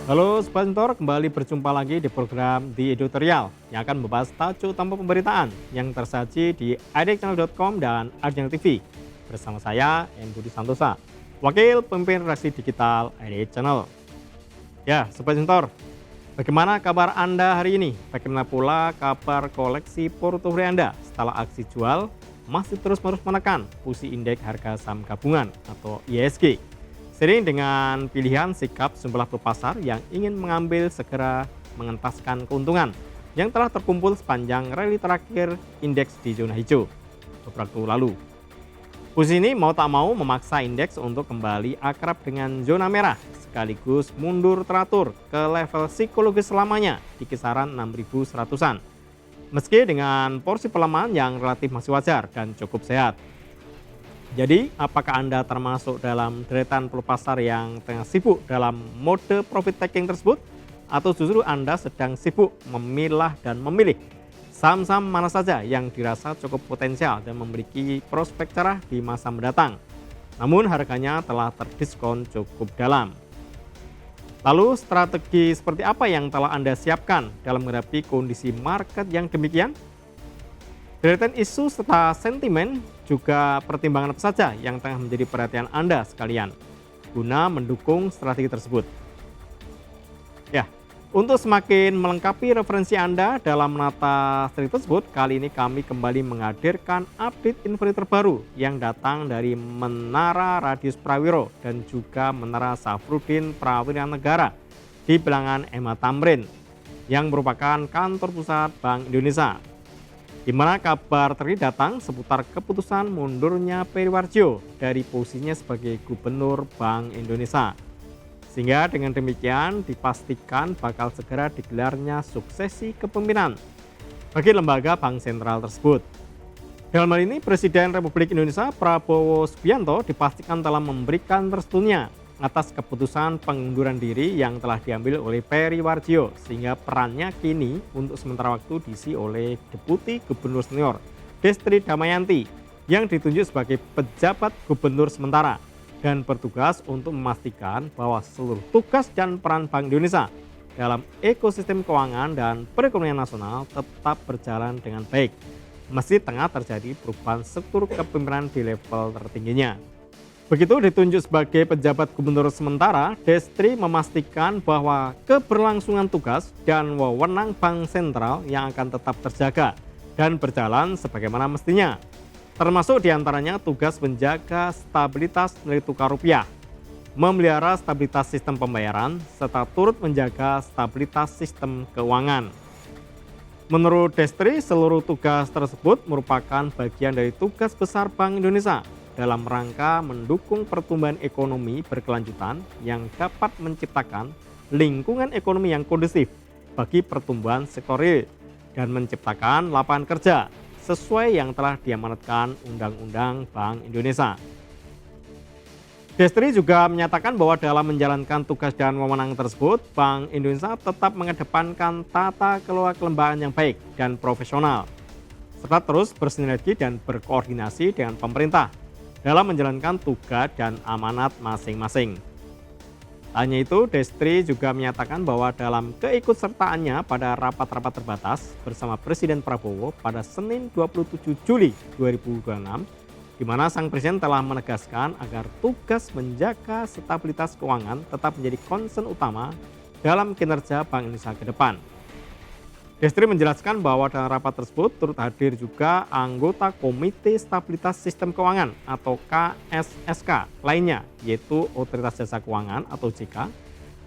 Halo Sobat Mentor, kembali berjumpa lagi di program The Editorial yang akan membahas tajuk utama pemberitaan yang tersaji di idchannel.com dan Arjang TV. Bersama saya, M. Budi Santosa, Wakil Pemimpin Redaksi Digital ID Channel. Ya, Sobat Mentor, bagaimana kabar Anda hari ini? Bagaimana pula kabar koleksi portofolio Anda setelah aksi jual masih terus-menerus menekan posisi indeks harga saham gabungan atau IHSG? Sering dengan pilihan sikap sejumlah pasar yang ingin mengambil segera mengentaskan keuntungan yang telah terkumpul sepanjang rally terakhir indeks di zona hijau beberapa waktu lalu. Posisi ini mau tak mau memaksa indeks untuk kembali akrab dengan zona merah sekaligus mundur teratur ke level psikologis selamanya di kisaran 6.100-an. Meski dengan porsi pelemahan yang relatif masih wajar dan cukup sehat. Jadi, apakah Anda termasuk dalam deretan pelupasar yang tengah sibuk dalam mode profit taking tersebut? Atau justru Anda sedang sibuk memilah dan memilih saham-saham mana saja yang dirasa cukup potensial dan memiliki prospek cerah di masa mendatang, namun harganya telah terdiskon cukup dalam. Lalu, strategi seperti apa yang telah Anda siapkan dalam menghadapi kondisi market yang demikian? Deretan isu serta sentimen juga pertimbangan apa saja yang tengah menjadi perhatian Anda sekalian guna mendukung strategi tersebut. Ya, untuk semakin melengkapi referensi Anda dalam menata strategi tersebut, kali ini kami kembali menghadirkan update info terbaru yang datang dari Menara Radius Prawiro dan juga Menara Safruddin Prawira Negara di Bilangan MH Tamrin yang merupakan kantor pusat Bank Indonesia. Di mana kabar terkini datang seputar keputusan mundurnya Peri Warjio dari posisinya sebagai Gubernur Bank Indonesia. Sehingga dengan demikian dipastikan bakal segera digelarnya suksesi kepemimpinan bagi lembaga bank sentral tersebut. Dalam hal ini Presiden Republik Indonesia Prabowo Subianto dipastikan telah memberikan restunya atas keputusan pengunduran diri yang telah diambil oleh Peri Warjio, sehingga perannya kini untuk sementara waktu diisi oleh Deputi Gubernur Senior Destri Damayanti yang ditunjuk sebagai pejabat gubernur sementara dan bertugas untuk memastikan bahwa seluruh tugas dan peran Bank Indonesia dalam ekosistem keuangan dan perekonomian nasional tetap berjalan dengan baik meski tengah terjadi perubahan struktur kepemimpinan di level tertingginya. Begitu ditunjuk sebagai pejabat gubernur sementara, Destri memastikan bahwa keberlangsungan tugas dan wewenang Bank Sentral yang akan tetap terjaga dan berjalan sebagaimana mestinya. Termasuk diantaranya tugas menjaga stabilitas nilai tukar rupiah, memelihara stabilitas sistem pembayaran, serta turut menjaga stabilitas sistem keuangan. Menurut Destri, seluruh tugas tersebut merupakan bagian dari tugas besar Bank Indonesia dalam rangka mendukung pertumbuhan ekonomi berkelanjutan yang dapat menciptakan lingkungan ekonomi yang kondusif bagi pertumbuhan sektor real dan menciptakan lapangan kerja sesuai yang telah diamanatkan Undang-Undang Bank Indonesia. Destri juga menyatakan bahwa dalam menjalankan tugas dan wewenang tersebut, Bank Indonesia tetap mengedepankan tata kelola kelembagaan yang baik dan profesional, serta terus bersinergi dan berkoordinasi dengan pemerintah dalam menjalankan tugas dan amanat masing-masing. Hanya itu, Destri juga menyatakan bahwa dalam keikutsertaannya pada rapat-rapat terbatas bersama Presiden Prabowo pada Senin 27 Juli 2026, di mana Sang Presiden telah menegaskan agar tugas menjaga stabilitas keuangan tetap menjadi concern utama dalam kinerja Bank Indonesia ke depan. Destri menjelaskan bahwa dalam rapat tersebut turut hadir juga anggota Komite Stabilitas Sistem Keuangan atau KSSK lainnya, yaitu Otoritas Jasa Keuangan atau OJK,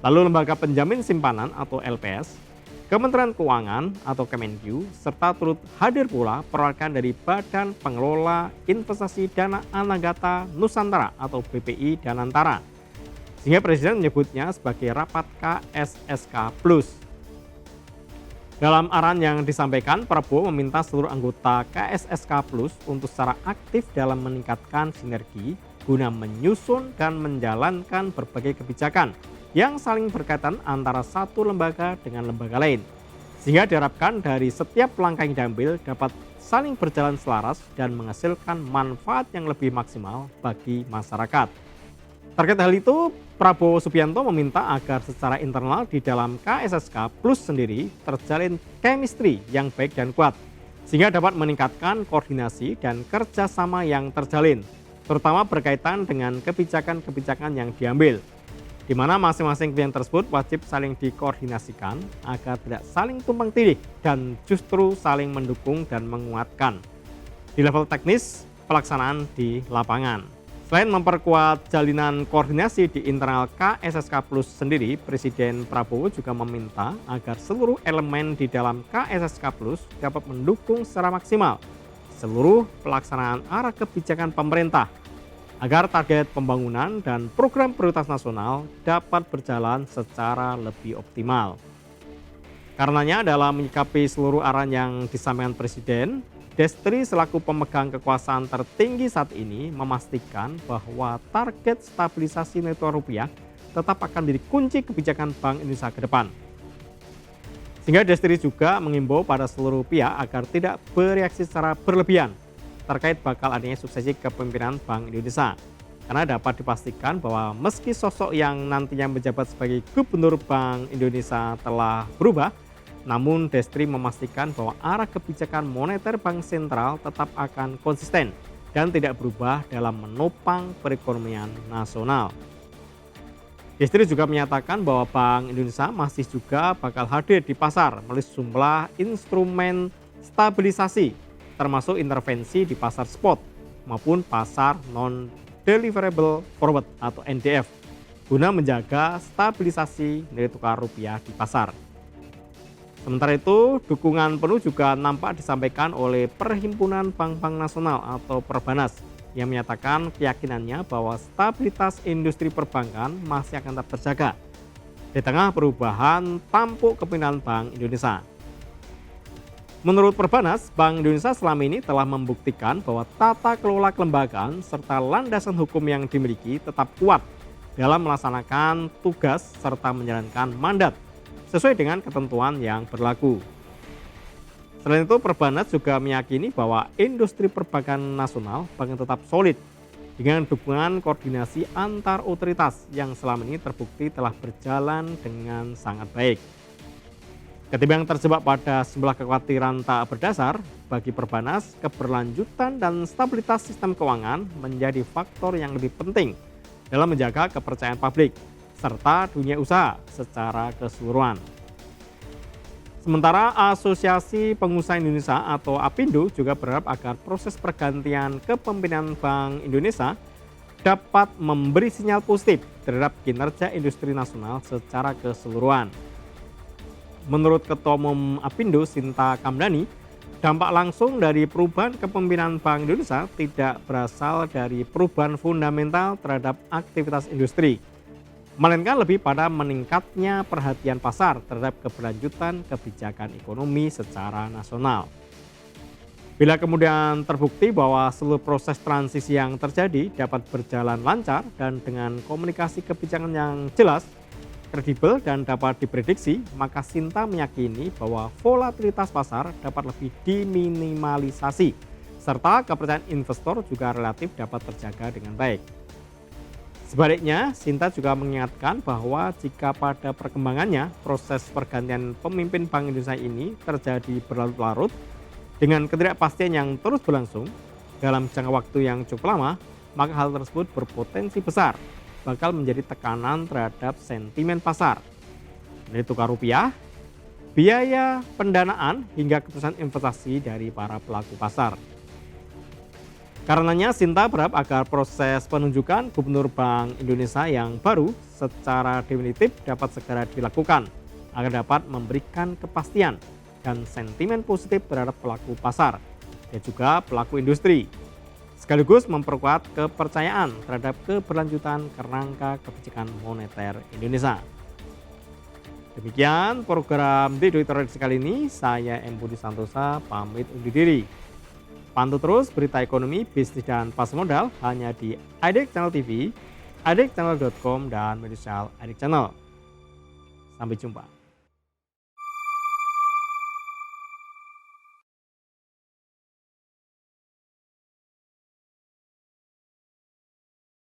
lalu Lembaga Penjamin Simpanan atau LPS, Kementerian Keuangan atau Kemenq, serta turut hadir pula perwakilan dari Badan Pengelola Investasi Dana Anagata Nusantara atau BPI Danantara. Sehingga Presiden menyebutnya sebagai rapat KSSK Plus. Dalam arahan yang disampaikan, Prabowo meminta seluruh anggota KSSK Plus untuk secara aktif dalam meningkatkan sinergi guna menyusun dan menjalankan berbagai kebijakan yang saling berkaitan antara satu lembaga dengan lembaga lain. Sehingga diharapkan dari setiap langkah yang diambil dapat saling berjalan selaras dan menghasilkan manfaat yang lebih maksimal bagi masyarakat. Terkait hal itu, Prabowo Subianto meminta agar secara internal di dalam KSSK Plus sendiri terjalin chemistry yang baik dan kuat, sehingga dapat meningkatkan koordinasi dan kerjasama yang terjalin, terutama berkaitan dengan kebijakan-kebijakan yang diambil, di mana masing-masing pihak tersebut wajib saling dikoordinasikan agar tidak saling tumpang tindih dan justru saling mendukung dan menguatkan di level teknis pelaksanaan di lapangan. Selain memperkuat jalinan koordinasi di internal KSSK Plus sendiri, Presiden Prabowo juga meminta agar seluruh elemen di dalam KSSK Plus dapat mendukung secara maksimal seluruh pelaksanaan arah kebijakan pemerintah agar target pembangunan dan program prioritas nasional dapat berjalan secara lebih optimal. Karenanya dalam menyikapi seluruh arahan yang disampaikan Presiden, Destri selaku pemegang kekuasaan tertinggi saat ini memastikan bahwa target stabilisasi nilai tukar rupiah tetap akan menjadi kunci kebijakan Bank Indonesia ke depan. Sehingga Destri juga mengimbau pada seluruh pihak agar tidak bereaksi secara berlebihan terkait bakal adanya suksesi kepemimpinan Bank Indonesia. Karena dapat dipastikan bahwa meski sosok yang nantinya menjabat sebagai Gubernur Bank Indonesia telah berubah, namun Destri memastikan bahwa arah kebijakan moneter Bank Sentral tetap akan konsisten dan tidak berubah dalam menopang perekonomian nasional. Destri juga menyatakan bahwa Bank Indonesia masih juga bakal hadir di pasar melalui sejumlah instrumen stabilisasi, termasuk intervensi di pasar spot maupun pasar non-deliverable forward atau NDF, guna menjaga stabilisasi nilai tukar rupiah di pasar. Sementara itu, dukungan penuh juga nampak disampaikan oleh Perhimpunan Bank-Bank Nasional atau Perbanas yang menyatakan keyakinannya bahwa stabilitas industri perbankan masih akan tetap terjaga di tengah perubahan tampuk kepemimpinan Bank Indonesia. Menurut Perbanas, Bank Indonesia selama ini telah membuktikan bahwa tata kelola kelembagaan serta landasan hukum yang dimiliki tetap kuat dalam melaksanakan tugas serta menjalankan mandat sesuai dengan ketentuan yang berlaku. Selain itu, Perbanas juga meyakini bahwa industri perbankan nasional bakal tetap solid dengan dukungan koordinasi antar otoritas yang selama ini terbukti telah berjalan dengan sangat baik. Ketimbang terjebak pada sejumlah kekhawatiran tak berdasar, bagi Perbanas, keberlanjutan dan stabilitas sistem keuangan menjadi faktor yang lebih penting dalam menjaga kepercayaan publik serta dunia usaha secara keseluruhan. Sementara Asosiasi Pengusaha Indonesia atau APindo juga berharap agar proses pergantian kepemimpinan Bank Indonesia dapat memberi sinyal positif terhadap kinerja industri nasional secara keseluruhan. Menurut Ketua Umum APindo Sinta Kamdani, dampak langsung dari perubahan kepemimpinan Bank Indonesia tidak berasal dari perubahan fundamental terhadap aktivitas industri, melainkan lebih pada meningkatnya perhatian pasar terhadap keberlanjutan kebijakan ekonomi secara nasional. Bila kemudian terbukti bahwa seluruh proses transisi yang terjadi dapat berjalan lancar dan dengan komunikasi kebijakan yang jelas, kredibel dan dapat diprediksi, maka Sinta meyakini bahwa volatilitas pasar dapat lebih diminimalisasi, serta kepercayaan investor juga relatif dapat terjaga dengan baik. Sebaliknya, Sinta juga mengingatkan bahwa jika pada perkembangannya proses pergantian pemimpin Bank Indonesia ini terjadi berlarut-larut dengan ketidakpastian yang terus berlangsung dalam jangka waktu yang cukup lama, maka hal tersebut berpotensi besar bakal menjadi tekanan terhadap sentimen pasar, nilai tukar rupiah, biaya pendanaan hingga keputusan investasi dari para pelaku pasar. Karenanya Sinta berharap agar proses penunjukan Gubernur Bank Indonesia yang baru secara definitif dapat segera dilakukan agar dapat memberikan kepastian dan sentimen positif terhadap pelaku pasar dan juga pelaku industri, sekaligus memperkuat kepercayaan terhadap keberlanjutan kerangka kebijakan moneter Indonesia. Demikian program di Editorial kali ini, saya M. Budi Santosa pamit undur diri. Pantau terus berita ekonomi, bisnis, dan pasar modal hanya di IDX Channel TV, idxchannel.com, dan media sosial IDX Channel. Sampai jumpa.